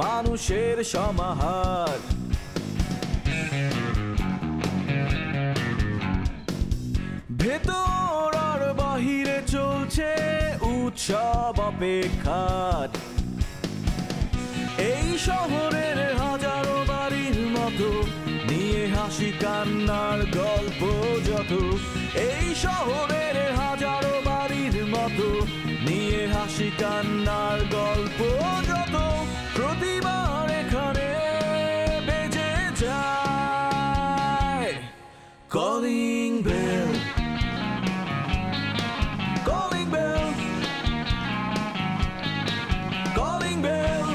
মানুষের সমাহার। ভেতর আর বাহিরে চলছে উৎসব অপেক্ষার। এই শহরের হাজারো বাড়ির মতো নিয়ে হাসি কান্নার গল্প যত। এই শহরের হাজারো বাড়ির মতো নিয়ে হাসি কান্নার গল্প যত। প্রতিবার এখানে বেজে যায় calling bell, calling bell, calling bell,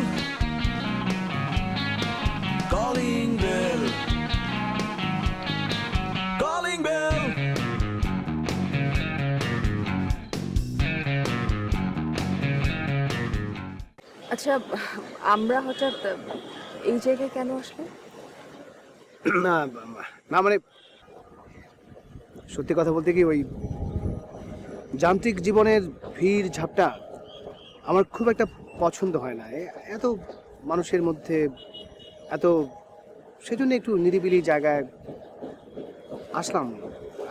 calling bell, calling bell. আচ্ছা, আমরা হঠাৎ এই জায়গায় কেন আসলে? না না মানে সত্যি কথা বলতে কি, ওই যান্ত্রিক জীবনের ভিড় ঝাপটা আমার খুব একটা পছন্দ হয় না। এত মানুষের মধ্যে এত, সেজন্য একটু নিরিবিলি জায়গায় আসলাম।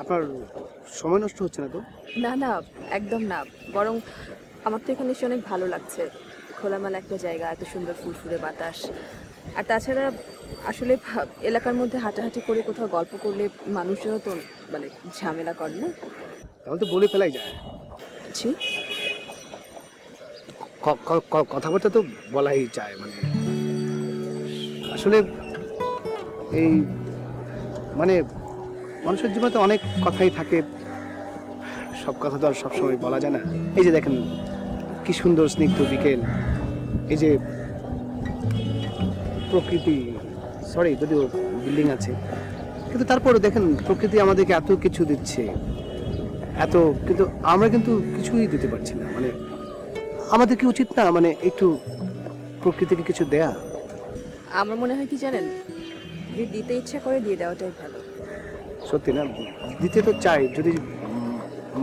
আপনার সময় নষ্ট হচ্ছে না তো? না না, একদম না। বরং আমার তো এখানে এসে অনেক ভালো লাগছে। খোলামেলা একটা জায়গা, এত সুন্দর ফুরফুরে বাতাস। আর তাছাড়া আসলে এলাকার মধ্যে হাঁটাহাঁটি করে কোথাও গল্প করলে মানুষেরও তো মানে ঝামেলা করে না। তাহলে তো বলে ফেলাই যায়। জি, কথাবার্তা তো বলাই যায়। মানে আসলে এই মানে মানুষের জীবনে তো অনেক কথাই থাকে, সব কথা তো আর সবসময় বলা যায় না। এই যে দেখেন কি সুন্দর স্নিগ্ধ বিকেল, এই যে প্রকৃতি, সরি যদিও বিল্ডিং আছে, কিন্তু তারপরে দেখেন প্রকৃতি আমাদেরকে এত কিছু দিচ্ছে, এত, কিন্তু আমরা কিন্তু কিছুই দিতে পারছি না। মানে আমাদের কি উচিত না মানে একটু প্রকৃতিকে কিছু দেয়া? আমার মনে হয় কি জানেন, যদি দিতে ইচ্ছা করে দিয়ে দেওয়াটাই ভালো। সত্যি না, দিতে তো চাই, যদি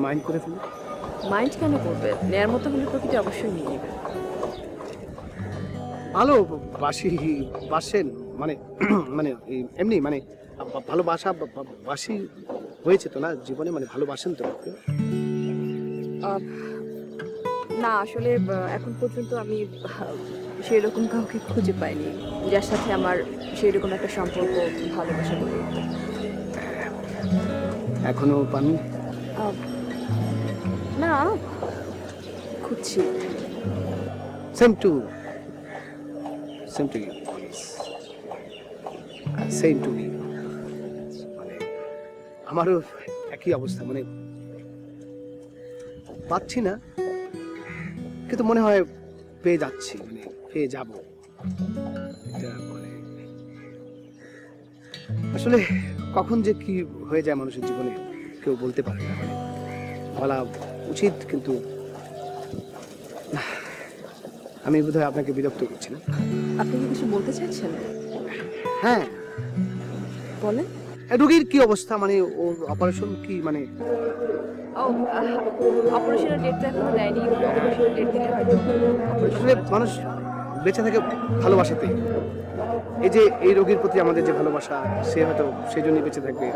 মাইন্ড করে ফেলি। মাইন্ড কেন করবে? নেয়ার মতো হলে প্রকৃতি অবশ্যই নিয়ে নেবে। ভালো বাসেন মানে মানে এমনি মানে ভালোবাসা বাসি হয়েছে তো না জীবনে, মানে ভালোবাসেন তো? না আসলে এখন পর্যন্ত আমি সেই রকম কাউকে খুঁজে পাইনি যার সাথে আমার সেই রকম একটা সম্পর্ক, ভালোবাসা গড়ে উঠবে। এখনো পাননি? না, খুঁজছি। Same to you, same to me. মানে আমারও একই অবস্থা, মানে পাচ্ছি না, কিন্তু মনে হয় পেয়ে যাচ্ছি, মানে পেয়ে যাব। আসলে কখন যে কি হয়ে যায় মানুষের জীবনে কেউ বলতে পারে না। মানে বলা উচিত, কিন্তু আমি বোধহয় আপনাকে বিরক্ত করছি না। আপনি কি কিছু বলতে চাইছেন? হ্যাঁ বলেন। রোগীর কি অবস্থা, মানে ওর অপারেশন কি, মানে অপারেশনের ডেটটা এখনো দেয়নি। অপারেশনের ডেট দিলে হয়তো আসলে মানুষ বেঁচে থাকে ভালোবাসাতে। এই যে এই রোগীর প্রতি আমাদের যে ভালোবাসা, সে হয়তো সেই জন্যই বেঁচে থাকবে।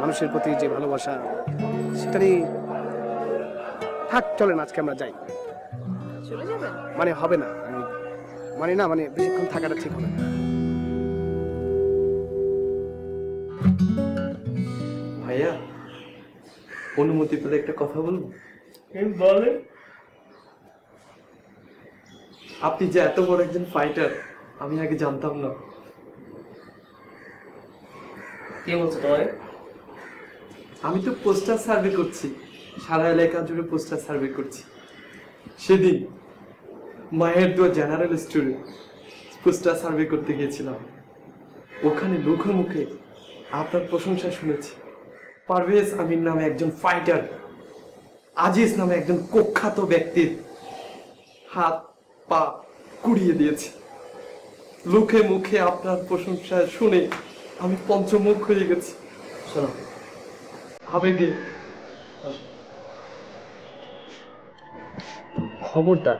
মানুষের প্রতি যে ভালোবাসা, সেটারই থাক। চলেন আজকে আমরা যাই। চলে যাবেন? মানে হবে না, মানে না, মানে বেশিক্ষণ থাকাটা ঠিক হবে না। ভাইয়া, অনুমতি পেলে একটা কথা বলবো? বলেন। আপনি যে এত বড় একজন ফাইটার আমি আগে জানতাম না। কে বলছো তোমায়? আমি তো পোস্টার সার্ভে করছি, সারা এলাকা জুড়ে পোস্টার সার্ভে করছি। সেদিন মায়ের দোয়া জেনারেল স্টোরে পোস্টার সার্ভে করতে গিয়েছিলাম। ওখানে মুখে মুখে আপনার প্রশংসা শুনেছি। পারভেজ আমির নামে একজন ফাইটার, আজিজ নামে একজন কুখ্যাত ব্যক্তির হাত পা কুড়িয়ে দিয়েছে। লোকে মুখে আপনার প্রশংসা শুনে আমি পঞ্চমুখ হয়ে গেছি। শোনো, আবেগে খবরদার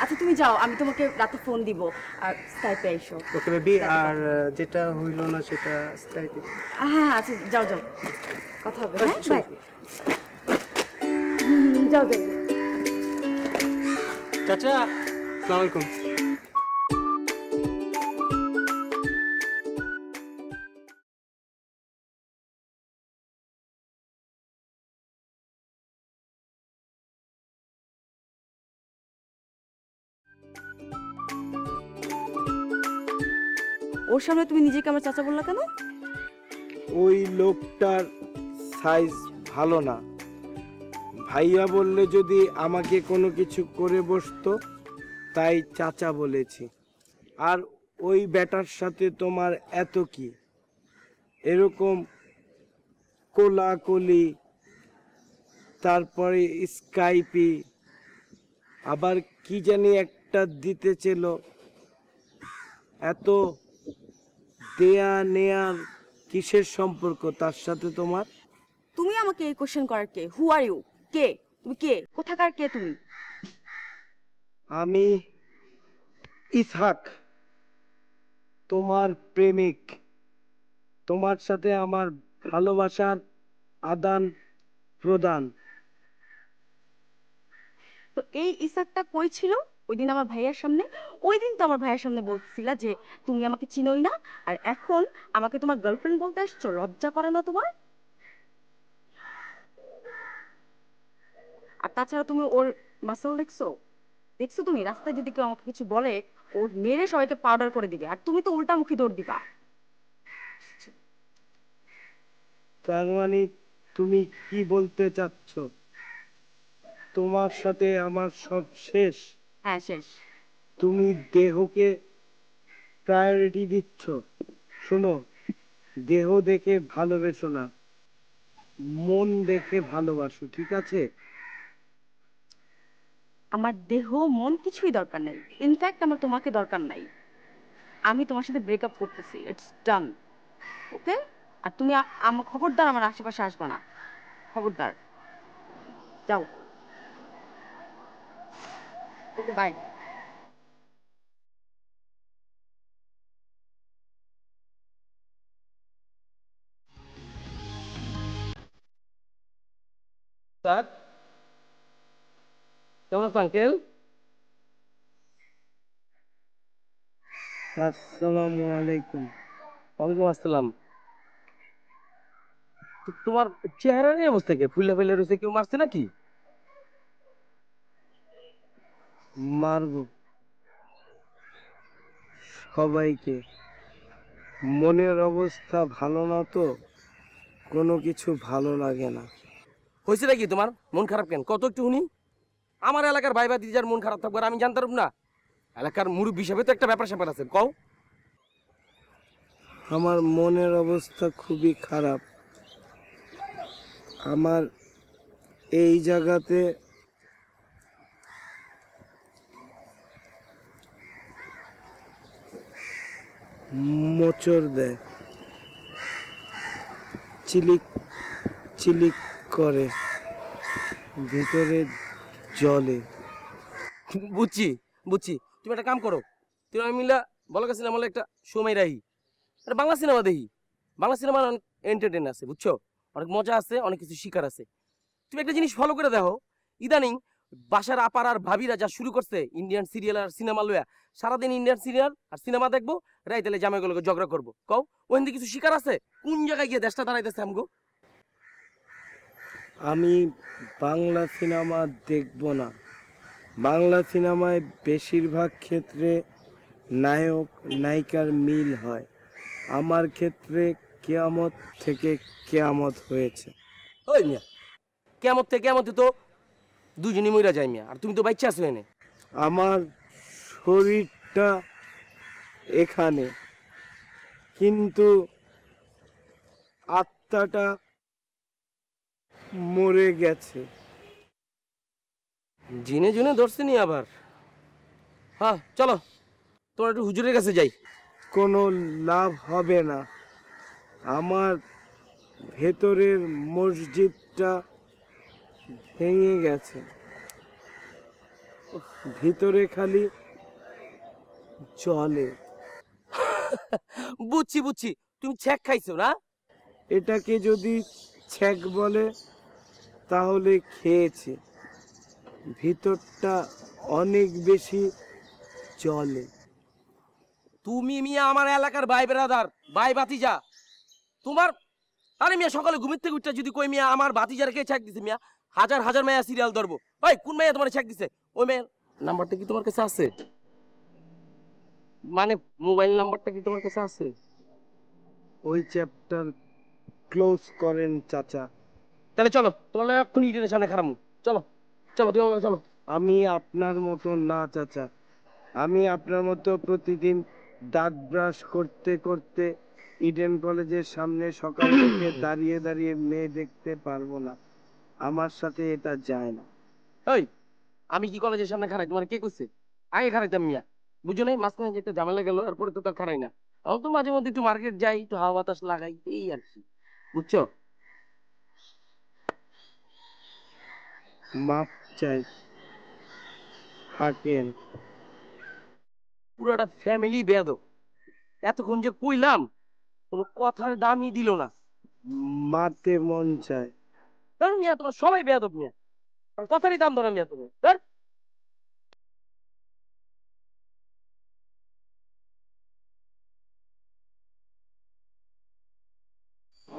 আচ্ছা তুমি যাও, আমি তোমাকে রাতে ফোন দিব আর স্কাইপে আইসো। ওকে বেবি, আর যেটা হইল না সেটা স্কাইপে। হ্যাঁ আচ্ছা যাও যাও, কথা হবে। হ্যাঁ বাই। যাও যাও। চাচা আসসালামু আলাইকুম। ওর সামনে তুমি নিজেকে আমার চাচা বললা কেন? ওই লোকটার সাইজ ভালো না। ভাইয়া বললে যদি আমাকে কোনো কিছু করে বসতো, তাই চাচা বলেছি। আর ওই ব্যাটার সাথে তোমার এত কি? এরকম কোলাকুলি, তারপরে স্কাইপি, আবার কি জানি একটা দিতে ছিল। এত দেয়া নেয়ার কিসের সম্পর্ক তার সাথে তোমার? তুমি আমাকে এই কোশ্চেন করার কে? হু আর ইউ? কে তুমি? কে কোথাকার কে তুমি? আমি ইসহাক, তোমার প্রেমিক। তোমার সাথে আমার ভালোবাসার আদান প্রদান। তো এই ইসাকটা কই ছিল ওই দিন আমার ভাইয়ার সামনে? ওই দিন তো আমার ভাইয়ার সামনে বলছিলা যে তুমি আমাকে চিনোই না, আর এখন আমাকে তোমার গার্লফ্রেন্ড বলতে আসছো? লজ্জা করে না তোমার? আর তাছাড়া তুমি ওর মাসল দেখছো? দেখছো তুমি রাস্তায় যদি কেউ আমাকে কিছু বলে, ওর মেরে সবাইকে পাউডার করে দিবে, আর তুমি তো উল্টামুখী দৌড় দিবা। তার মানে তুমি কি বলতে চাচ্ছ? তোমার সাথে আমার সব শেষ? হ্যাঁ শেষ। তুমি দেহকে প্রায়োরিটি দিচ্ছ। শোনো, দেহ দেখে ভালোবেসো না, মন দেখে ভালোবাসো, ঠিক আছে? আমার দেহ মন কিছুই দরকার নেই, ইনফ্যাক্ট আমার তোমাকে দরকার নাই। আমি তোমার সাথে ব্রেকআপ করতেছি, ইটস ডান। ওকে? আর তুমি আমার খবরদার আমার আশেপাশে আসবে না, খবরদার। যাও। Okay bye. স্যার কেমন আছেন আঙ্কেল? আসসালামু আলাইকুম। ওয়ালাইকুম আসসালাম। তোমার চেহারা নিয়ে অবস্থা কি? ফুলে ফেলে রয়েছে, কেউ মারছে নাকি? মারবো সবাইকে। মনের অবস্থা ভালো না তো, কোনো কিছু ভালো লাগে না। হয়েছে নাকি তোমার? মন খারাপ কেন? কত একটু শুনি। আমার এলাকার ভাই বা দিদির মন খারাপ থাকবে আর আমি জানতাম না? এলাকার মুরব্বী হিসাবে তো একটা ব্যাপার স্যাপার আছে, কও। আমার মনের অবস্থা খুবই খারাপ। আমার এই জায়গাতে মোচড় দেয়, চিলিক চিলিক করে, ভিতরে জলে। বুঝছি বুঝছি, তুমি একটা কাম করো, তুমি আমি মিলা বলা গেছিলাম আমলে একটা সময় রাহি একটা বাংলা সিনেমা দেখি। বাংলা সিনেমা অনেক এন্টারটেন আছে, বুঝছো? অনেক মজা আছে, অনেক কিছু শিকার আছে। তুমি একটা জিনিস ফলো করে দেখো, ইদানিং বাসার আপার আর ভাবিরা যা শুরু করছে ইন্ডিয়ান সিরিয়াল আর সিনেমা লইয়া, সারাদিন ইন্ডিয়ান সিরিয়াল আর সিনেমা দেখবো, রাইতেলে জামাইগুলোকে ঝগড়া করবো। কও ওখান থেকে কিছু শিকার আছে? কোন জায়গায় গিয়ে দেশটা দাঁড়াইতেছে আমগো? আমি বাংলা সিনেমা দেখব না। বাংলা সিনেমায় বেশিরভাগ ক্ষেত্রে নায়ক নায়িকার মিল হয়। আমার ক্ষেত্রে কেয়ামত থেকে কেয়ামত হয়েছে। ওই মিয়া, কেমন তো দুজনই মইরা যায় মিয়া, আর তুমি তো বাচ্চা আছো এনে। আমার শরীরটা এখানে, কিন্তু আত্মাটা মরে গেছে। জিনে জুনে ধরছে নি আবার? হ্যাঁ চলো, তোমার একটু হুজুরের কাছে যাই। কোনো লাভ হবে না। আমার ভেতরের মসজিদটা ভেঙে গেছে। ভিতরে খালি জলে। বুঝছি বুঝছি, তুমি ছ্যাক খাইছো না? এটাকে যদি ছ্যাক বলে তাহলে খেয়েছে। ভিতরটা অনেক বেশি জলে। তুমি মিয়া আমার এলাকার ভাই বেরাদার, ভাই ভাতিজা। তোমার আরে মিয়া সকালে ঘুমের থেকে উঠতে যদি কই মিয়া আমার ভাতিজারকে ছ্যাক দিছে মিয়া, হাজার হাজার মেয়া সিরিয়াল ধরবো। ওই কোন মেয়া তোমার ছ্যাক দিছে? ওই মেয়ের নাম্বারটা কি তোমার কাছে আছে? মানে মোবাইল নাম্বারটা কি তোমার কাছে আছে? ওই চ্যাপ্টার ক্লোজ করেন চাচা। তাহলে চলো, তোমার এখন ইডেনের সামনে খারাপ। চলো চলো, তুমি আমার চলো। আমি আপনার মতো না চাচা, আমি আপনার মতো প্রতিদিন দাঁত ব্রাশ করতে করতে ইডেন কলেজের সামনে সকাল থেকে দাঁড়িয়ে দাঁড়িয়ে মেয়ে দেখতে পারবো না। আমার সাথে এটা যায় না। ওই আমি কি কলেজের সামনে খারাই? তোমার কে করছে? আগে খারাইতাম মিয়া, বুঝো নাই? মাঝখানে যেতে ঝামেলা গেল, এরপরে তো তার খারাই না। আমি তো মাঝে মধ্যে একটু মার্কেট যাই, একটু হাওয়া বাতাস লাগাই, এই আর কি, বুঝছো? মাপ চাই, থাকেন। পুরোটা ফ্যামিলি বেয়াদব। এতক্ষণ যে কইলাম, কোনো কথার দামই দিল না। মাতে মন চায়। ধর মিয়া, তোমার সবাই বেয়াদব মিয়া, আর কথারই দাম ধরে মিয়া তুমি। ধর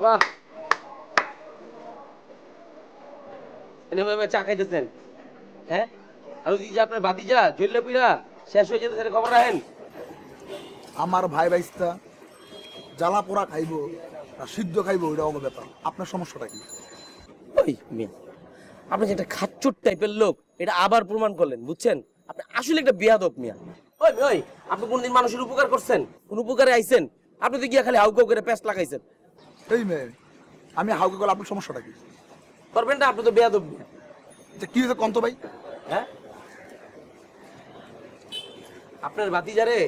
বাহ, এনে ভাবে চা খাইতেছেন? হ্যাঁ, আর ওই যে আপনার ভাতিজা জেলে পুরা শেষ হয়ে যেতে খবর রাখেন। আমার ভাই ভাইস্তা জ্বালা পোড়া খাইবো আর সিদ্ধ খাইবো, ওইটা অগ ব্যাপার। আপনার সমস্যাটা কি? ওই মিয়া, আপনি যে একটা খাচ্চুর টাইপের লোক, এটা আবার প্রমাণ করলেন, বুঝছেন? আপনি আসলে একটা বেয়াদব মিয়া। ওই ওই, আপনি কোনদিন মানুষের উপকার করছেন? কোন উপকারে আইছেন? আপনি তো গিয়া খালি হাউকাউ করে পেস্ট লাগাইছেন। এই মেয়ে, আমি হাউকে গেলে আপনার সমস্যাটা কি? করবেন না, আপনি তো বেয়াদব মিয়া। যে কি হয়েছে কন্ত ভাই? হ্যাঁ, আপনার ভাতিজারে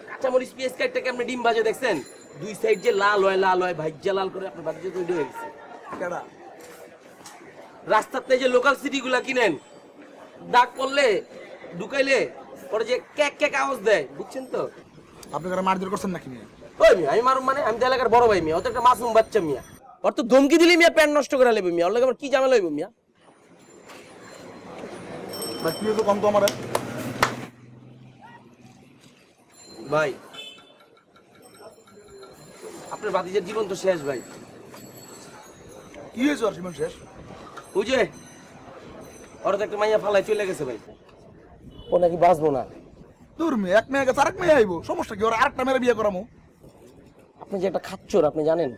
কাঁচামরিচ পেঁয়াজ কাটতে কেমনে ডিম ভাজে দেখছেন? দুই সাইড যে লাল হয় ভাইজ্জা লাল করে আপনার ভাতিজা তৈরি হয়ে গেছে। কেডা? রাস্তাতে যে লোকাল সিটি গুলা কিনেন, দাগ পড়লে ঢুকাইলে পরে যে ক্যাক ক্যাক আওয়াজ দেয়, বুঝছেন তো? আপনি কারা মারধর করছেন নাকি মেয়ে? ওই মিয়া, আমি মারুম মানে? আমি তো এলাকার বড় ভাই মিয়া, ও তো একটা মাসুম বাচ্চা মিয়া। ওর তো ধমকি দিলে মিয়া প্যান্ট নষ্ট করে নেবে মিয়া, ওর লাগে আমার কি ঝামেলা হইব মিয়া? ভাই কি হয়েছে কন্ত আমার? ভাই আপনার ভাতিজার জীবন তো শেষ ভাই। কি হয়েছে আর জীবন শেষ? বুঝে ওরা তো একটা মাইয়া ফালাই চলে গেছে ভাই, ও নাকি বাঁচবো না। দূর মেয়ে, এক মেয়ে গেছে আরেক মেয়ে আইবো, সমস্যা কি? ওরা আরেকটা মেয়ের বিয়ে করামো? আপনি যে একটা খাচ্চর, আপনি জানেন?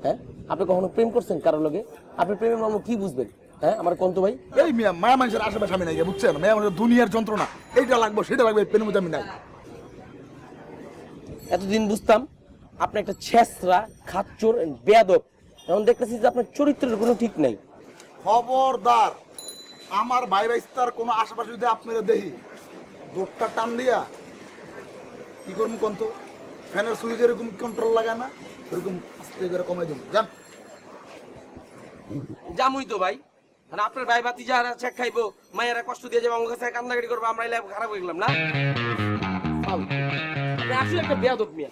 হ্যাঁ, আপনি কখনো প্রেম করছেন কারোর লগে? আপনি প্রেমের মর্ম কি বুঝবেন? হ্যাঁ, আমার কন্ত ভাই। এই মেয়ে, মায়া মানুষের আশেপাশে আমি নাই, বুঝছেন? মেয়ে মানুষের দুনিয়ার যন্ত্রণা, এইটা লাগবো সেটা লাগবে, পেনের মধ্যে আমি নাই। এতদিন বুঝতাম আপনি একটা ছেসরা খাচ্চর বেয়াদব, এখন দেখতেছি যে আপনার চরিত্রের কোনো ঠিক নাই। খবরদার, আমার ভাই ভাইস্তার কোনো আশেপাশে যদি আপনারা দেখি, দোকটা টান দিয়া কি করবো কন্ত? ফ্যানের সুইচ এরকম কন্ট্রোল লাগায় না, এরকম আস্তে করে কমাই দেবো, জান? জামুই তো ভাই, আর আপনার ভাই ভাতি যারা চেক খাইবো, মায়েরা কষ্ট দিয়ে যাবো, আমার কাছে কান্নাকাটি করবো, আমরা এলাকা খারাপ হয়ে গেলাম না? আপনি আসলে একটা বেয়াদব মিয়া।